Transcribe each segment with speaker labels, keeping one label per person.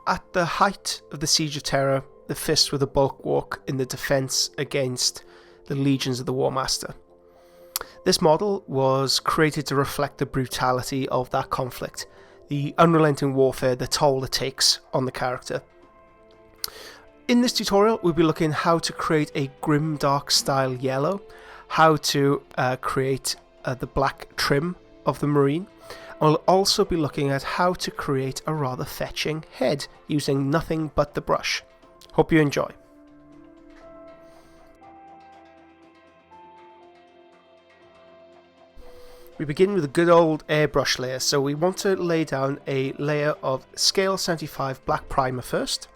Speaker 1: At the height of the Siege of Terror, the fists were the bulwark in the defence against the legions of the War Master. This model was created to reflect the brutality of that conflict, the unrelenting warfare, the toll it takes on the character. In this tutorial, we'll be looking how to create a grimdark style yellow, how to create the black trim of the Marine. We'll also be looking at how to create a rather fetching head using nothing but the brush. Hope you enjoy. We begin with a good old airbrush layer, so we want to lay down a layer of scale 75 black primer first,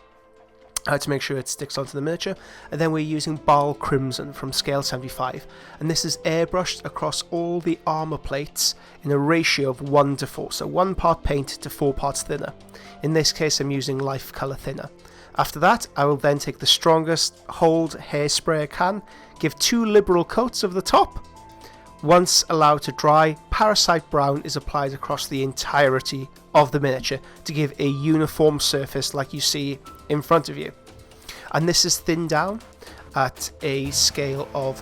Speaker 1: to make sure it sticks onto the miniature, and then we're using Bal Crimson from scale 75, and this is airbrushed across all the armour plates in a ratio of 1 to 4, so 1 part paint to 4 parts thinner. In this case I'm using life colour thinner. After that I will then take the strongest hold hairspray I can, give 2 liberal coats over the top. Once allowed to dry, Parasite Brown is applied across the entirety of the miniature to give a uniform surface like you see in front of you. And this is thinned down at a scale of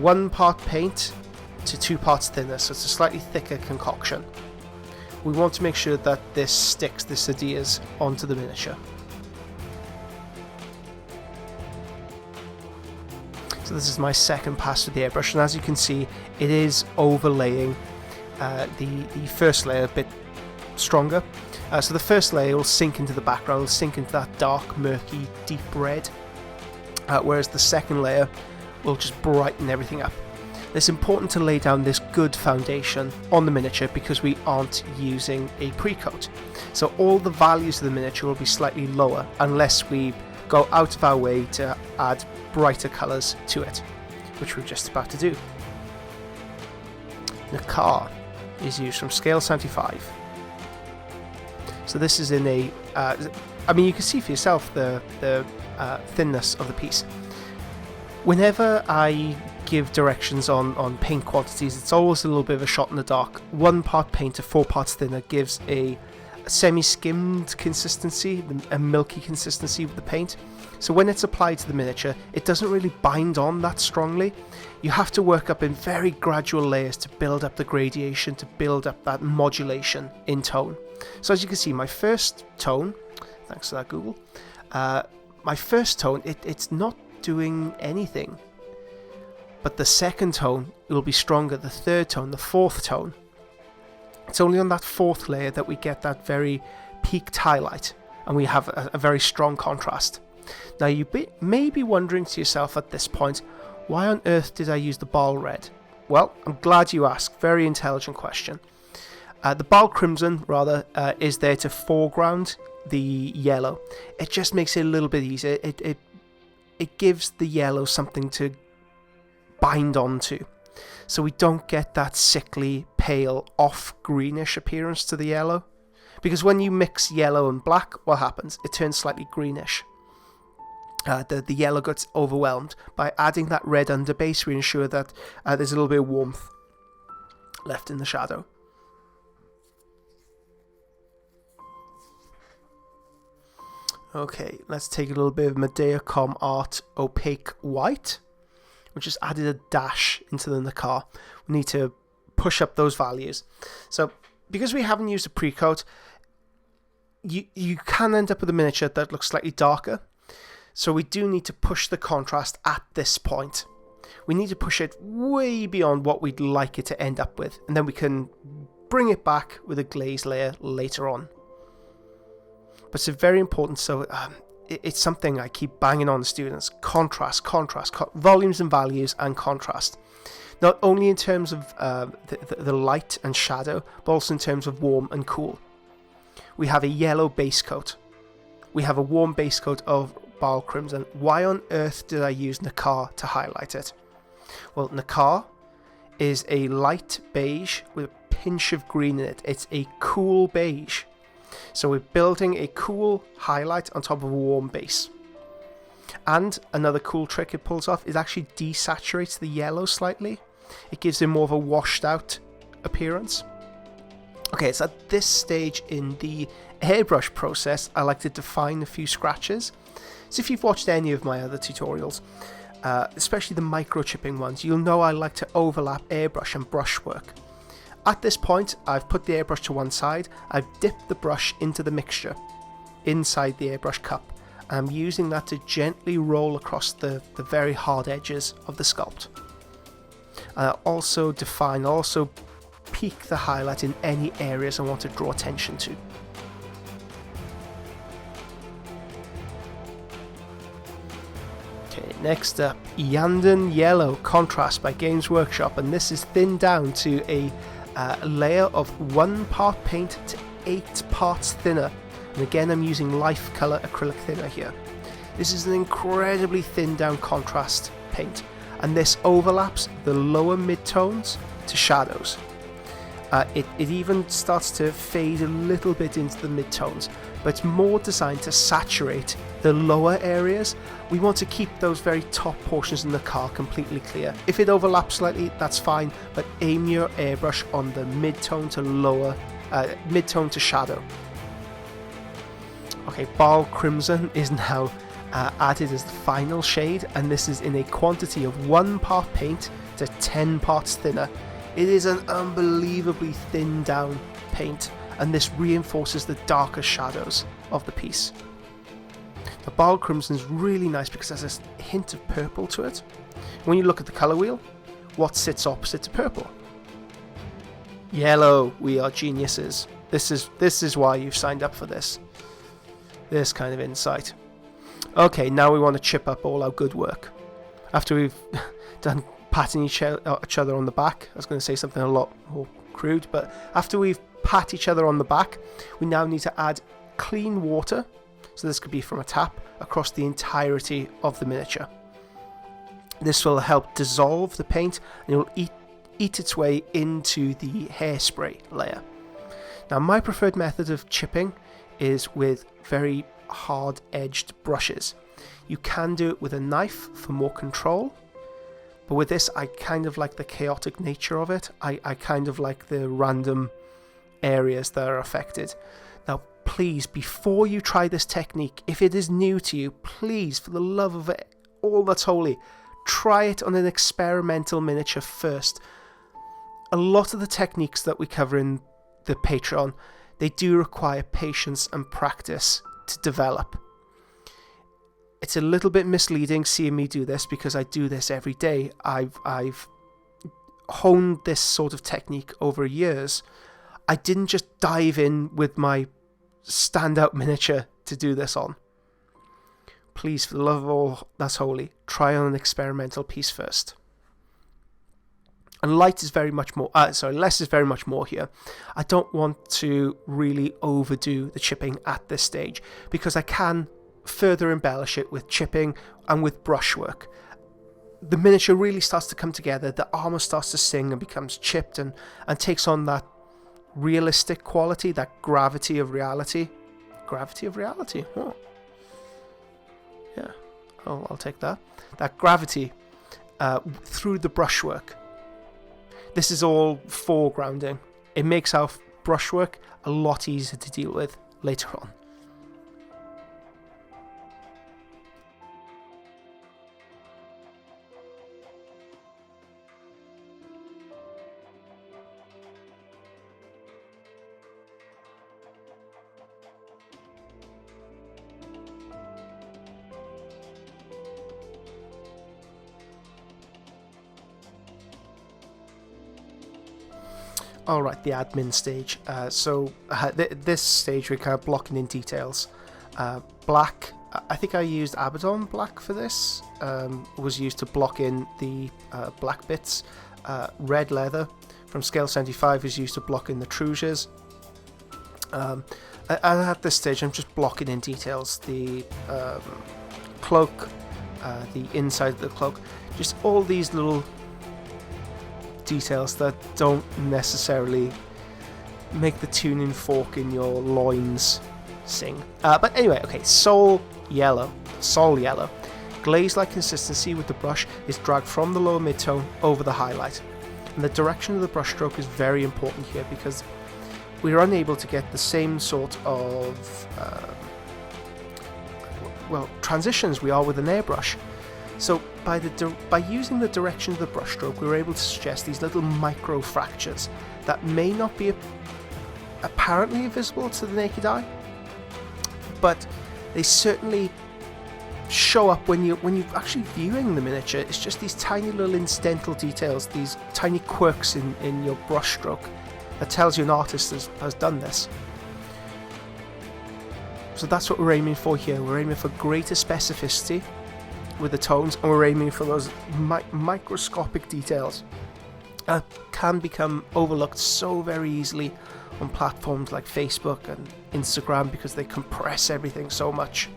Speaker 1: 1 part paint to 2 parts thinner, so it's a slightly thicker concoction. We want to make sure that this sticks, this adheres onto the miniature. So this is my second pass with the airbrush, and as you can see it is overlaying the first layer a bit stronger. So the first layer will sink into the background, will sink into that dark, murky, deep red, whereas the second layer will just brighten everything up. It's important to lay down this good foundation on the miniature because we aren't using a pre-coat. So all the values of the miniature will be slightly lower unless we go out of our way to add brighter colours to it, which we're just about to do. The car is used from scale 75. So this is in a, I mean you can see for yourself the thinness of the piece. Whenever I give directions on paint quantities, it's always a little bit of a shot in the dark. 1 part paint to 4 parts thinner gives a semi-skimmed consistency, a milky consistency with the paint. So when it's applied to the miniature, it doesn't really bind on that strongly. You have to work up in very gradual layers to build up the gradation, to build up that modulation in tone. So as you can see, my first tone, thanks to that Google, my first tone, it's not doing anything. But the second tone will be stronger, the third tone, the fourth tone. It's only on that fourth layer that we get that very peaked highlight, and we have a very strong contrast. Now you may be wondering to yourself at this point, why on earth did I use the Bal Red? Well, I'm glad you asked, very intelligent question. The Bal Crimson, rather, is there to foreground the yellow. It just makes it a little bit easier. It gives the yellow something to bind onto, so we don't get that sickly, pale, off greenish appearance to the yellow. Because when you mix yellow and black, what happens? It turns slightly greenish. The yellow gets overwhelmed. By adding that red underbase, we ensure that there's a little bit of warmth left in the shadow. Okay, let's take a little bit of Medea.com Art Opaque White. We just added a dash into the Nakar. We need to push up those values. So, because we haven't used a pre-coat, you can end up with a miniature that looks slightly darker. So we do need to push the contrast at this point. We need to push it way beyond what we'd like it to end up with, and then we can bring it back with a glaze layer later on. But it's very important, so it's something I keep banging on the students. Contrast, volumes and values and contrast. Not only in terms of the light and shadow, but also in terms of warm and cool. We have a yellow base coat. We have a warm base coat of Bal Crimson. Why on earth did I use Nakar to highlight it? Well, Nakar is a light beige with a pinch of green in it. It's a cool beige. So we're building a cool highlight on top of a warm base. And another cool trick it pulls off is actually desaturates the yellow slightly. It gives it more of a washed out appearance. Okay, so at this stage in the airbrush process, I like to define a few scratches. So if you've watched any of my other tutorials, especially the microchipping ones, you'll know I like to overlap airbrush and brushwork. At this point, I've put the airbrush to one side, I've dipped the brush into the mixture inside the airbrush cup. I'm using that to gently roll across the very hard edges of the sculpt. I'll also peak the highlight in any areas I want to draw attention to. Okay, next up, Yanden Yellow Contrast by Games Workshop, and this is thinned down to a layer of 1 part paint to 8 parts thinner. And again, I'm using life color acrylic thinner here. This is an incredibly thinned down contrast paint, and this overlaps the lower mid-tones to shadows. It even starts to fade a little bit into the mid-tones, but it's more designed to saturate the lower areas. We want to keep those very top portions in the car completely clear. If it overlaps slightly, that's fine, but aim your airbrush on the mid-tone to shadow. Okay, Ball Crimson is now added as the final shade, and this is in a quantity of 1 part paint to 10 parts thinner. It is an unbelievably thinned down paint, and this reinforces the darker shadows of the piece. The Ball Crimson is really nice because there's a hint of purple to it. When you look at the colour wheel, what sits opposite to purple? Yellow. We are geniuses. This is why you've signed up for this. This kind of insight. Okay, now we want to chip up all our good work. After we've done patting each other on the back, I was going to say something a lot more crude, but after we've pat each other on the back, we now need to add clean water, so this could be from a tap, across the entirety of the miniature. This will help dissolve the paint, and it will eat its way into the hairspray layer. Now, my preferred method of chipping is with very hard-edged brushes. You can do it with a knife for more control, but with this I kind of like the chaotic nature of it. I kind of like the random areas that are affected. Now please, before you try this technique, if it is new to you, please, for the love of it, all that's holy, try it on an experimental miniature first. A lot of the techniques that we cover in the Patreon, they do require patience and practice to develop. It's a little bit misleading seeing me do this because I do this every day. I've honed this sort of technique over years. I didn't just dive in with my standout miniature to do this on. Please, for the love of all that's holy, try on an experimental piece first. And less is very much more here. I don't want to really overdo the chipping at this stage because I can further embellish it with chipping and with brushwork. The miniature really starts to come together, the armour starts to sing and becomes chipped and takes on that realistic quality, that gravity of reality. Gravity of reality? Oh. Yeah, I'll take that. That gravity through the brushwork. This is all foregrounding. It makes our brushwork a lot easier to deal with later on. Alright, the admin stage. This stage we're kind of blocking in details. Black, I think I used Abaddon black for this, was used to block in the black bits. Red leather from scale 75 is used to block in the truges. And at this stage I'm just blocking in details. The cloak, the inside of the cloak, just all these little details that don't necessarily make the tuning fork in your loins sing. But anyway, okay, Soul Yellow. Glaze-like consistency with the brush is dragged from the lower mid-tone over the highlight. And the direction of the brush stroke is very important here because we're unable to get the same sort of transitions we are with an airbrush. So by using the direction of the brushstroke, we were able to suggest these little micro fractures that may not be apparently visible to the naked eye, but they certainly show up when you're actually viewing the miniature. It's just these tiny little incidental details, these tiny quirks in your brushstroke that tells you an artist has done this. So that's what we're aiming for here. We're aiming for greater specificity with the tones, and we're aiming for those microscopic details that can become overlooked so very easily on platforms like Facebook and Instagram because they compress everything so much.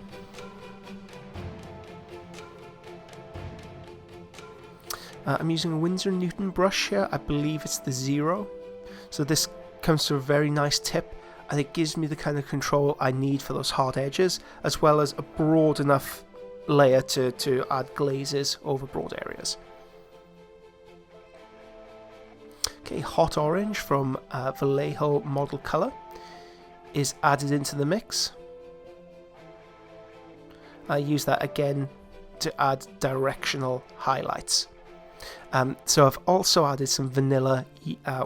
Speaker 1: I'm using a Winsor & Newton brush here. I believe it's the 0. So this comes to a very nice tip, and it gives me the kind of control I need for those hard edges, as well as a broad enough layer to add glazes over broad areas. Okay, hot orange from Vallejo Model Color is added into the mix. I use that again to add directional highlights. So I've also added some vanilla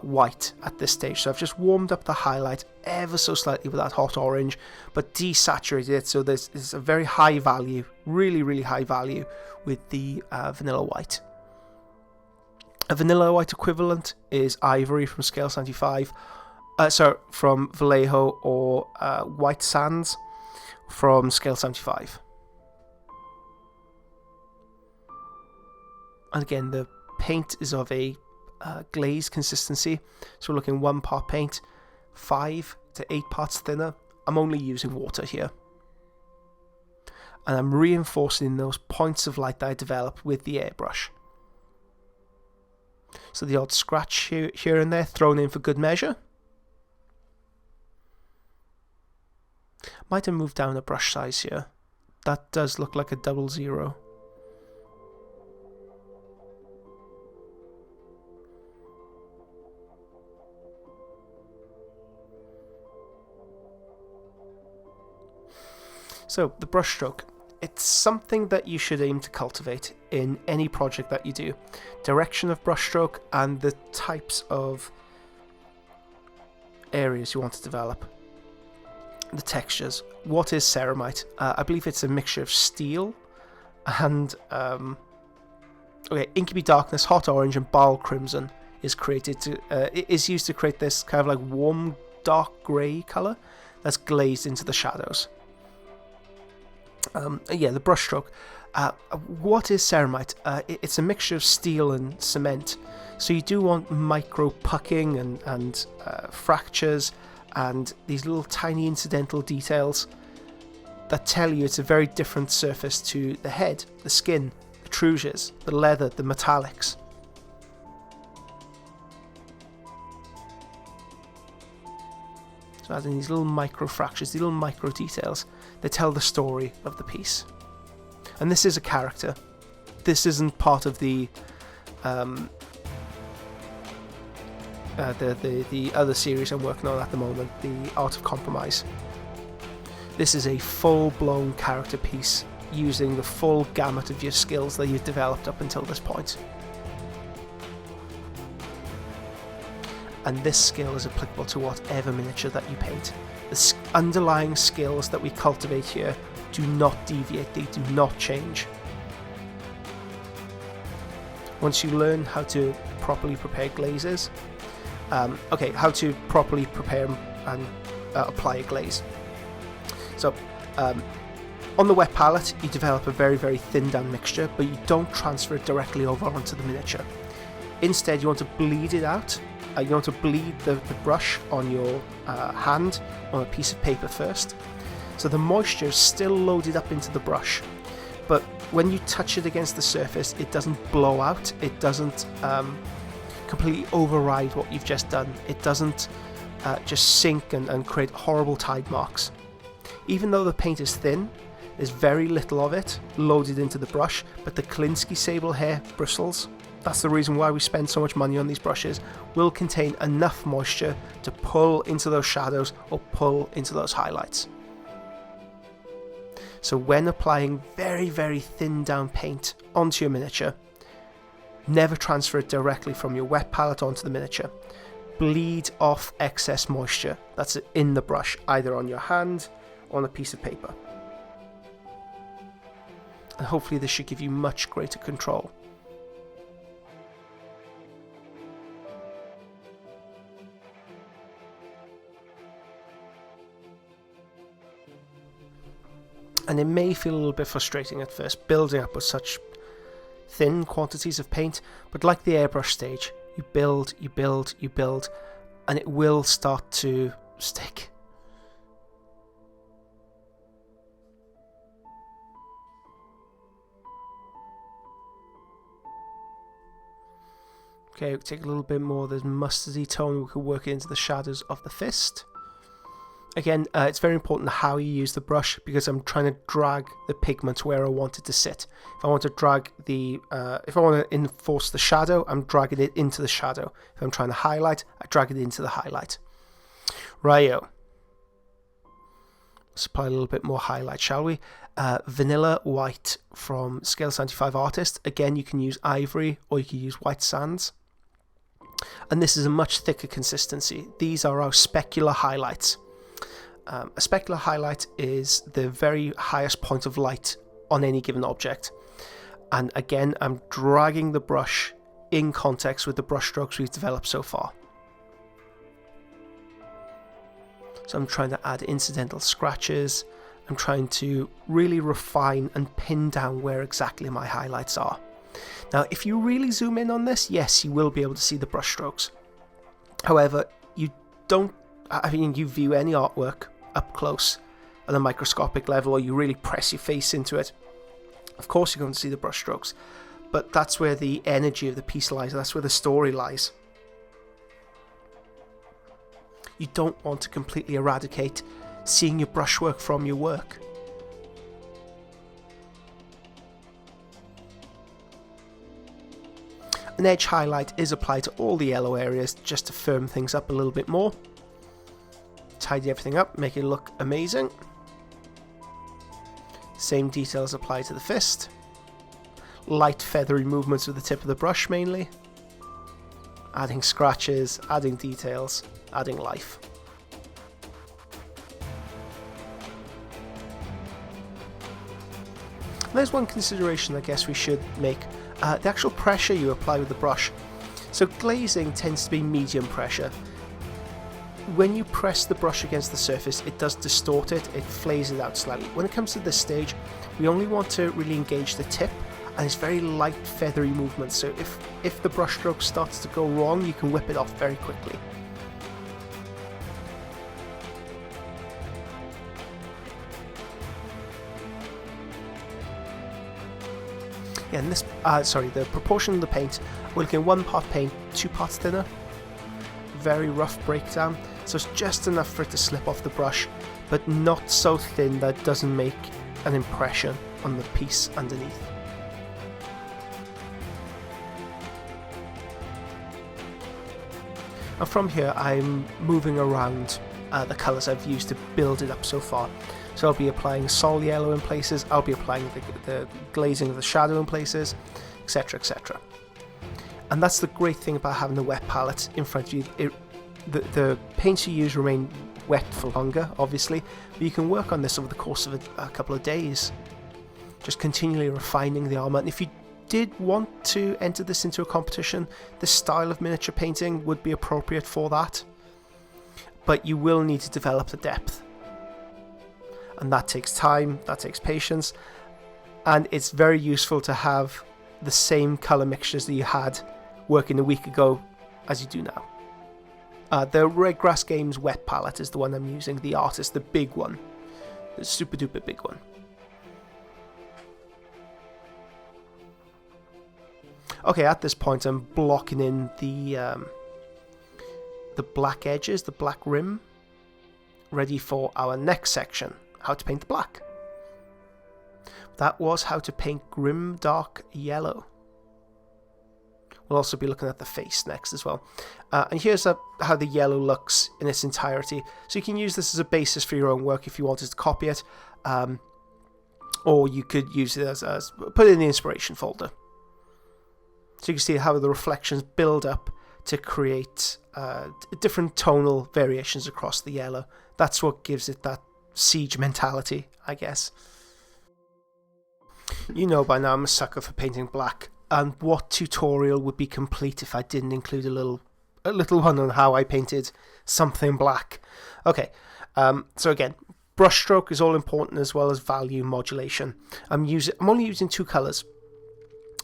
Speaker 1: white at this stage. So I've just warmed up the highlight ever so slightly with that hot orange, but desaturated it, so there's a very high value, really high value with the vanilla white. A vanilla white equivalent is ivory from Scale 75, from Vallejo, or white sands from Scale 75. And again, the paint is of a glaze consistency, so we're looking 1 part paint, 5 to 8 parts thinner. I'm only using water here, and I'm reinforcing those points of light that I developed with the airbrush. So the odd scratch here and there thrown in for good measure. Might have moved down a brush size here. That does look like a 00. So the brushstroke, it's something that you should aim to cultivate in any project that you do. Direction of brushstroke and the types of areas you want to develop. The textures. What is ceramite? I believe it's a mixture of steel and Incubi Darkness, Hot Orange, and Bile Crimson is created to. It is used to create this kind of like warm, dark grey colour that's glazed into the shadows. The brushstroke. What is ceramite? It's a mixture of steel and cement, so you do want micro pucking and fractures and these little tiny incidental details that tell you it's a very different surface to the head, the skin, the trusures, the leather, the metallics. So adding these little micro fractures, these little micro details, they tell the story of the piece. And this is a character. This isn't part of the other series I'm working on at the moment, the Art of Compromise. This is a full-blown character piece using the full gamut of your skills that you've developed up until this point. And this skill is applicable to whatever miniature that you paint. The underlying skills that we cultivate here do not deviate, they do not change. Once you learn how to properly prepare glazes, how to properly prepare and apply a glaze. So, on the wet palette, you develop a very, very thin down mixture, but you don't transfer it directly over onto the miniature. Instead, you want to bleed it out. You want to bleed the brush on your hand on a piece of paper first. So the moisture is still loaded up into the brush, but when you touch it against the surface, it doesn't blow out, it doesn't completely override what you've just done, it doesn't just sink and create horrible tide marks. Even though the paint is thin, there's very little of it loaded into the brush, but the Klinsky sable hair bristles that's the reason why we spend so much money on these brushes, will contain enough moisture to pull into those shadows or pull into those highlights. So when applying very, very thin down paint onto your miniature, never transfer it directly from your wet palette onto the miniature. Bleed off excess moisture that's in the brush, either on your hand or on a piece of paper. And hopefully this should give you much greater control. And it may feel a little bit frustrating at first, building up with such thin quantities of paint, but like the airbrush stage, you build, you build, you build, and it will start to stick. Okay, we'll take a little bit more of this mustardy tone, we can work it into the shadows of the fist. Again, it's very important how you use the brush, because I'm trying to drag the pigment where I want it to sit. If I want to drag the, if I want to enforce the shadow, I'm dragging it into the shadow. If I'm trying to highlight, I drag it into the highlight. Righto. Let's apply a little bit more highlight, shall we? Vanilla White from Scale 75 Artist. Again, you can use ivory or you can use white sands. And this is a much thicker consistency. These are our specular highlights. A specular highlight is the very highest point of light on any given object. And again, I'm dragging the brush in context with the brush strokes we've developed so far. So I'm trying to add incidental scratches. I'm trying to really refine and pin down where exactly my highlights are. Now, if you really zoom in on this, yes, you will be able to see the brush strokes. However, you view any artwork up close at a microscopic level, or you really press your face into it, of course you're going to see the brush strokes, but that's where the energy of the piece lies, that's where the story lies. You don't want to completely eradicate seeing your brushwork from your work. An edge highlight is applied to all the yellow areas just to firm things up a little bit more. Tidy everything up, make it look amazing. Same details apply to the fist. Light feathery movements with the tip of the brush mainly. Adding scratches, adding details, adding life. There's one consideration I guess we should make. The actual pressure you apply with the brush. So glazing tends to be medium pressure. When you press the brush against the surface, it does distort it, it flays it out slightly. When it comes to this stage, we only want to really engage the tip, and it's very light feathery movements, so if the brush stroke starts to go wrong, you can whip it off very quickly. Yeah, and this, the proportion of the paint, we're looking at 1 part paint, 2 parts thinner. Very rough breakdown, so it's just enough for it to slip off the brush, but not so thin that it doesn't make an impression on the piece underneath. And from here I'm moving around the colours I've used to build it up so far. So I'll be applying sol yellow in places, I'll be applying the glazing of the shadow in places, etc, etc. And that's the great thing about having the wet palette in front of you. The paints you use remain wet for longer, obviously, but you can work on this over the course of a couple of days, just continually refining the armour. And if you did want to enter this into a competition, this style of miniature painting would be appropriate for that, but you will need to develop the depth. And that takes time, that takes patience, and it's very useful to have the same colour mixtures that you had working a week ago as you do now. The Red Grass Games wet palette is the one I'm using, the artist, the big one, the super duper big one. Okay, at this point I'm blocking in the black edges, the black rim, ready for our next section, how to paint the black. That was how to paint grim dark yellow. We'll also be looking at the face next as well. And here's how the yellow looks in its entirety. So you can use this as a basis for your own work if you wanted to copy it. Or you could use it as put it in the inspiration folder. So you can see how the reflections build up to create different tonal variations across the yellow. That's what gives it that siege mentality, I guess. You know by now I'm a sucker for painting black, and what tutorial would be complete if I didn't include a little one on how I painted something black. Okay, so again, brushstroke is all important as well as value modulation. I'm only using 2 colours,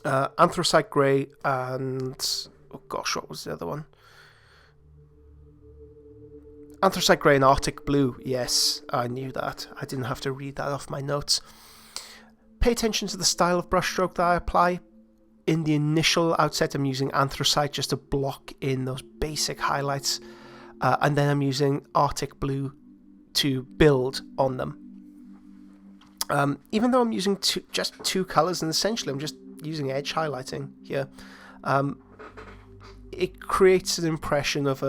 Speaker 1: anthracite grey and oh gosh, what was the other one? Anthracite grey and Arctic blue. Yes, I knew that. I didn't have to read that off my notes. Pay attention to the style of brushstroke that I apply. In the initial outset, I'm using anthracite just to block in those basic highlights, and then I'm using Arctic blue to build on them. Even though I'm using just 2 colours, and essentially I'm just using edge highlighting here, it creates an impression of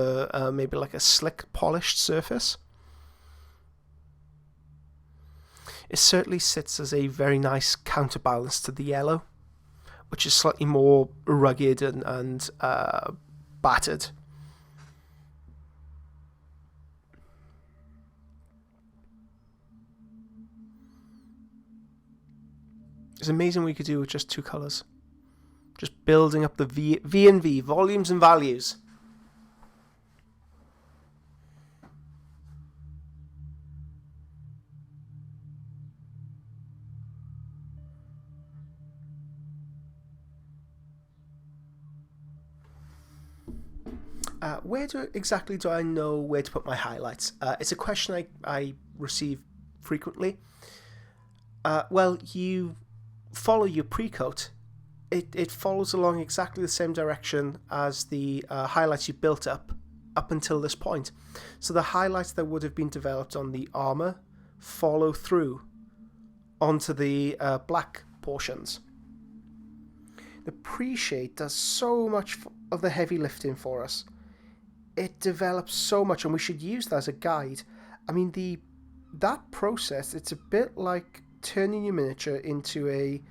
Speaker 1: maybe like a slick, polished surface. It certainly sits as a very nice counterbalance to the yellow, which is slightly more rugged and battered. It's amazing what you could do with just 2 colours. Just building up the V and V, volumes and values. Where exactly do I know where to put my highlights? It's a question I receive frequently. Well, you follow your pre-coat. It follows along exactly the same direction as the highlights you built up until this point. So the highlights that would have been developed on the armour follow through onto the black portions. The pre-shade does so much of the heavy lifting for us. It develops so much, and we should use that as a guide. I mean, that process, it's a bit like turning your miniature into a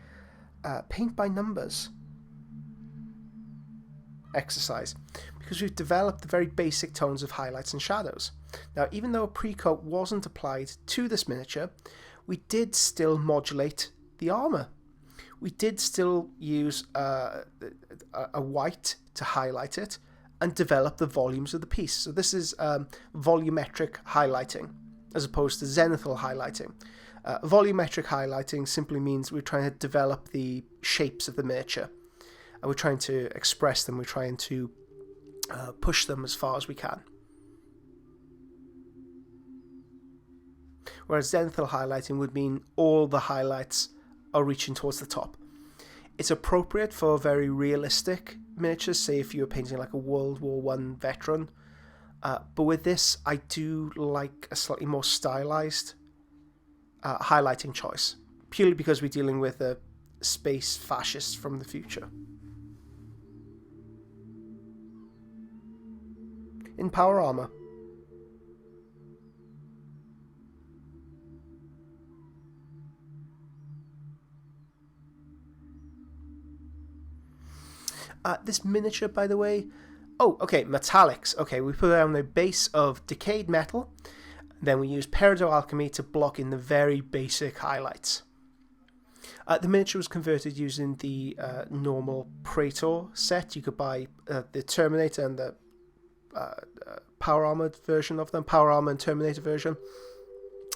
Speaker 1: paint by numbers exercise, because we've developed the very basic tones of highlights and shadows. Now, even though a pre-coat wasn't applied to this miniature, we did still modulate the armour. We did still use a white to highlight it and develop the volumes of the piece. So this is volumetric highlighting as opposed to zenithal highlighting. Volumetric highlighting simply means we're trying to develop the shapes of the miniature, and we're trying to express them, we're trying to push them as far as we can. Whereas zenithal highlighting would mean all the highlights are reaching towards the top. It's appropriate for very realistic miniatures, say if you were painting like a World War I veteran, but with this I do like a slightly more stylized highlighting choice, purely because we're dealing with a space fascist from the future. In power armor, this miniature, by the way, metallics. Okay, we put it on the base of decayed metal. Then we use Praetor alchemy to block in the very basic highlights. The miniature was converted using the normal Praetor set. You could buy the Terminator and the power armored version of them, power armor and Terminator version.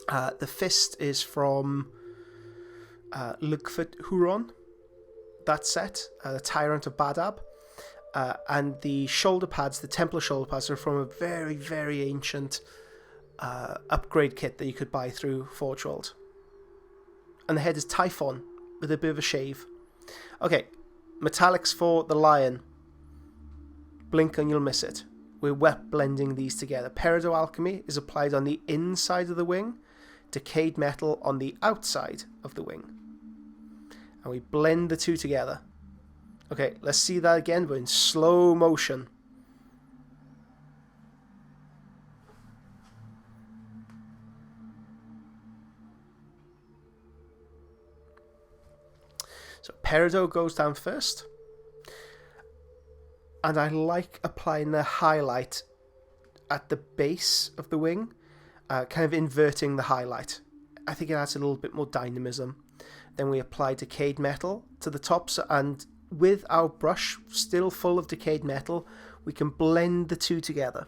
Speaker 1: The fist is from Lugford Huron, that set, the Tyrant of Badab. And the shoulder pads, the Templar shoulder pads, are from a very, very ancient upgrade kit that you could buy through Forge World. And the head is Typhon with a bit of a shave. Okay, metallics for the lion. Blink and you'll miss it. We're wet blending these together. Peridot alchemy is applied on the inside of the wing, decayed metal on the outside of the wing. And we blend the two together. Okay, let's see that again, but in slow motion. So Peridot goes down first. And I like applying the highlight at the base of the wing, kind of inverting the highlight. I think it adds a little bit more dynamism. Then we apply decayed metal to the tops, and with our brush still full of decayed metal, we can blend the two together.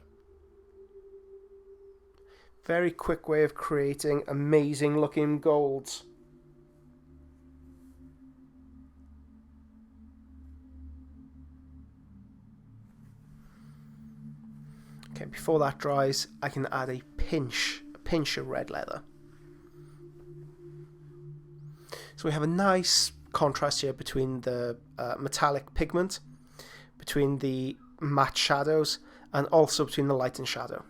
Speaker 1: Very quick way of creating amazing looking golds. Okay, before that dries, I can add a pinch of red leather. So we have a nice contrast here between the metallic pigment, between the matte shadows, and also between the light and shadow.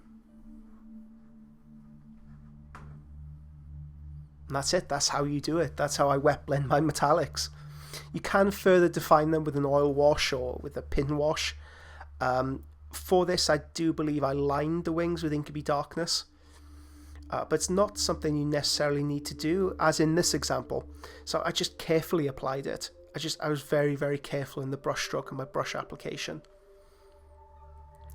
Speaker 1: And that's it. That's how you do it. That's how I wet blend my metallics. You can further define them with an oil wash or with a pin wash. For this, I do believe I lined the wings with Inkaby Darkness. But it's not something you necessarily need to do, as in this example. So I just carefully applied it. I was very, very careful in the brush stroke and my brush application.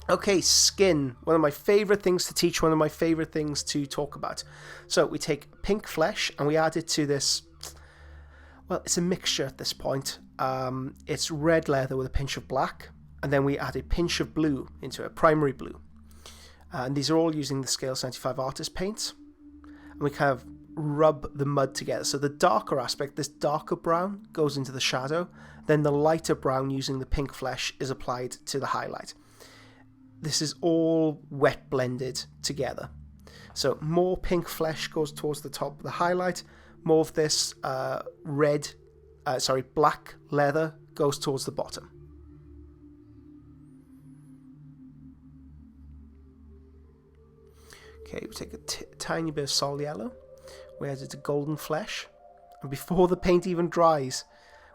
Speaker 1: Okay, skin. One of my favourite things to teach, one of my favourite things to talk about. So we take pink flesh and we add it to this. Well, it's a mixture at this point. It's red leather with a pinch of black. And then we add a pinch of blue into it, primary blue. And these are all using the Scale 75 Artist paints. And we kind of rub the mud together. So the darker aspect, this darker brown, goes into the shadow. Then the lighter brown using the pink flesh is applied to the highlight. This is all wet blended together. So more pink flesh goes towards the top of the highlight. More of this black leather goes towards the bottom. Okay, we take a tiny bit of sol yellow. We add it to golden flesh. And before the paint even dries,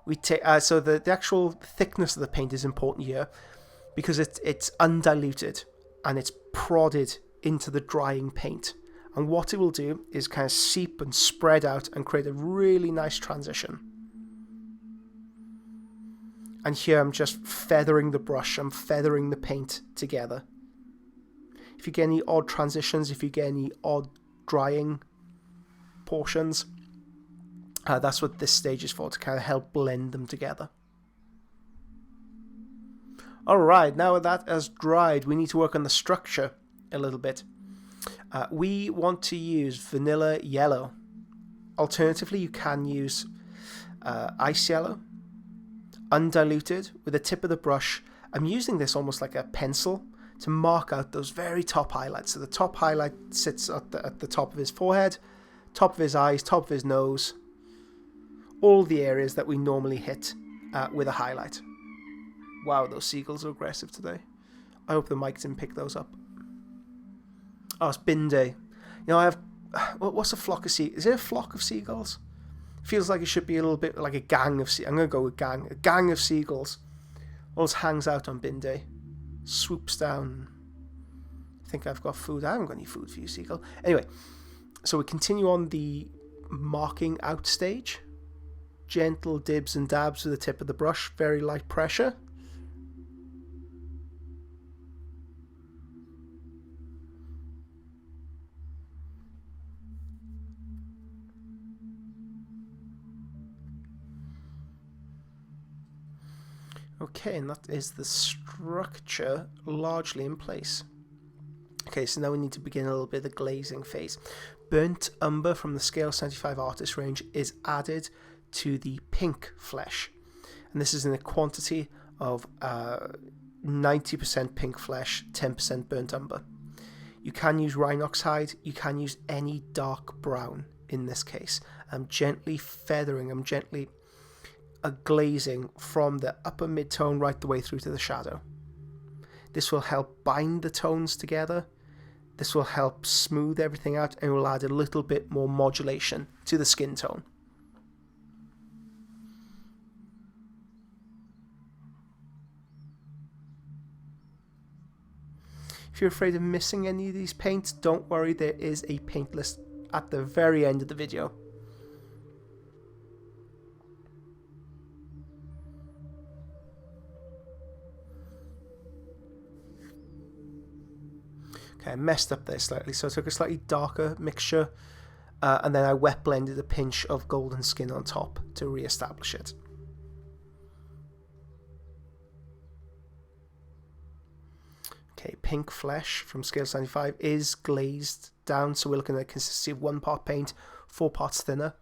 Speaker 1: we take so the actual thickness of the paint is important here, because it's undiluted and it's prodded into the drying paint. And what it will do is kind of seep and spread out and create a really nice transition. And here I'm just feathering the brush, I'm feathering the paint together. If you get any odd transitions, if you get any odd drying portions, that's what this stage is for, to kind of help blend them together. Alright, now that has dried, we need to work on the structure a little bit. We want to use vanilla yellow. Alternatively, you can use ice yellow, undiluted, with the tip of the brush. I'm using this almost like a pencil to mark out those very top highlights. So the top highlight sits at the top of his forehead, top of his eyes, top of his nose, all the areas that we normally hit with a highlight. Wow, those seagulls are aggressive today. I hope the mic didn't pick those up. Oh, it's bin day. You know, I have... What's a flock of seagulls? Is it a flock of seagulls? Feels like it should be a little bit like a gang of seagulls. I'm going to go with gang. A gang of seagulls. Always hangs out on bin day. Swoops down. I think I've got food. I haven't got any food for you, seagull. Anyway, so we continue on the marking out stage. Gentle dibs and dabs with the tip of the brush. Very light pressure. Okay, and that is the structure largely in place. Okay, so now we need to begin a little bit of the glazing phase. Burnt umber from the Scale 75 Artist range is added to the pink flesh. And this is in a quantity of 90% pink flesh, 10% burnt umber. You can use Rhinox hide, you can use any dark brown in this case. I'm gently feathering, I'm gently glazing from the upper mid-tone right the way through to the shadow. This will help bind the tones together. This will help smooth everything out and will add a little bit more modulation to the skin tone. If you're afraid of missing any of these paints, don't worry, there is a paint list at the very end of the video. Okay, I messed up there slightly, so I took a slightly darker mixture and then I wet blended a pinch of golden skin on top to re-establish it. Okay, pink flesh from scale 75 is glazed down, so we're looking at a consistency of 1 part paint, 4 parts thinner.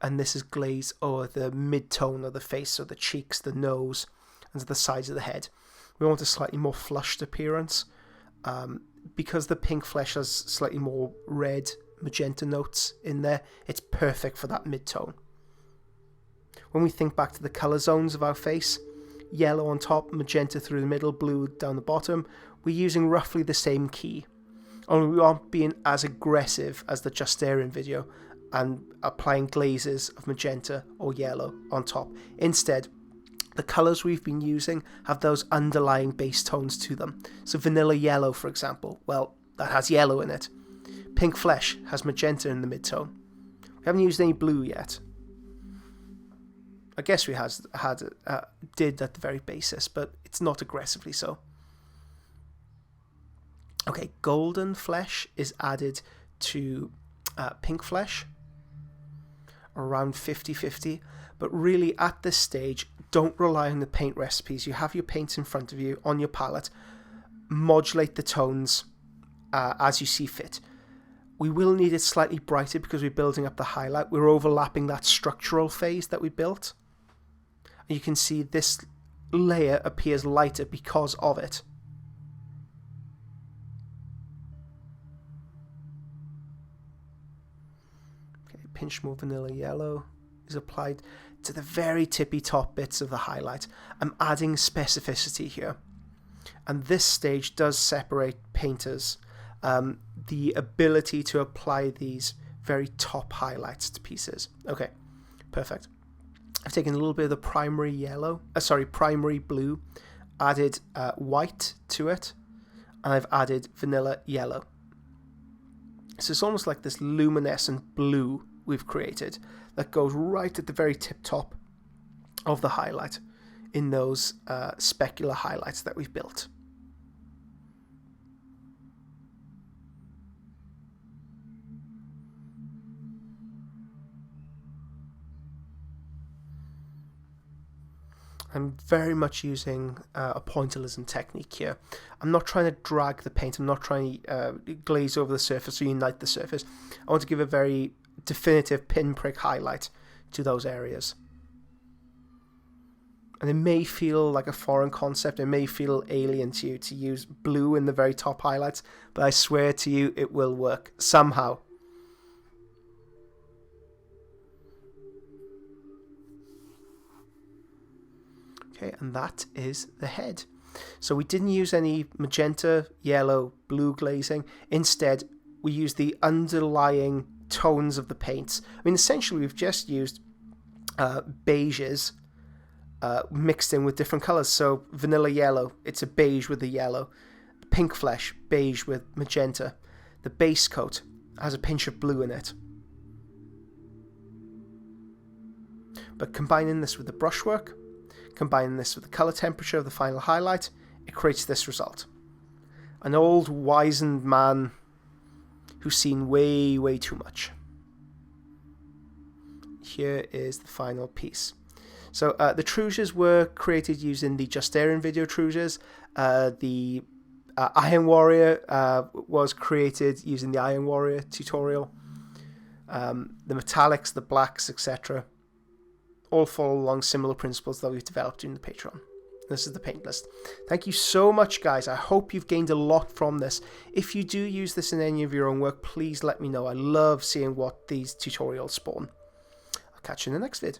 Speaker 1: And this is glazed over the mid-tone of the face, so the cheeks, the nose, and the sides of the head. We want a slightly more flushed appearance. Because the pink flesh has slightly more red, magenta notes in there, it's perfect for that mid-tone. When we think back to the colour zones of our face, yellow on top, magenta through the middle, blue down the bottom, we're using roughly the same key. Only we aren't being as aggressive as the Justarian video and applying glazes of magenta or yellow on top. Instead, the colours we've been using have those underlying base tones to them. So vanilla yellow, for example, well, that has yellow in it. Pink flesh has magenta in the mid-tone. We haven't used any blue yet. I guess we did at the very basis, but it's not aggressively so. Okay, golden flesh is added to pink flesh, around 50-50, but really at this stage, don't rely on the paint recipes. You have your paints in front of you on your palette. Modulate the tones as you see fit. We will need it slightly brighter because we're building up the highlight. We're overlapping that structural phase that we built. And you can see this layer appears lighter because of it. Okay, pinch more vanilla yellow is applied to the very tippy top bits of the highlight. I'm adding specificity here. And this stage does separate painters. The ability to apply these very top highlights to pieces. Okay, perfect. I've taken a little bit of the primary blue, added white to it, and I've added vanilla yellow. So it's almost like this luminescent blue we've created that goes right at the very tip top of the highlight in those specular highlights that we've built. I'm very much using a pointillism technique here. I'm not trying to drag the paint. I'm not trying to glaze over the surface or unite the surface. I want to give a very definitive pinprick highlight to those areas. And it may feel like a foreign concept. It may feel alien to you to use blue in the very top highlights, but I swear to you it will work somehow. Okay, and that is the head. So we didn't use any magenta, yellow, blue glazing. Instead, we used the underlying tones of the paints. I mean, essentially, we've just used beiges mixed in with different colors. So vanilla yellow, it's a beige with a yellow. Pink flesh, beige with magenta. The base coat has a pinch of blue in it. But combining this with the brushwork, combining this with the color temperature of the final highlight, it creates this result. An old wizened man who's seen way, way too much. Here is the final piece. So the truges were created using the Justarian video truges. The Iron Warrior was created using the Iron Warrior tutorial. The metallics, the blacks, etc. all follow along similar principles that we've developed in the Patreon. This is the paint list. Thank you so much, guys. I hope you've gained a lot from this. If you do use this in any of your own work, please let me know. I love seeing what these tutorials spawn. I'll catch you in the next vid.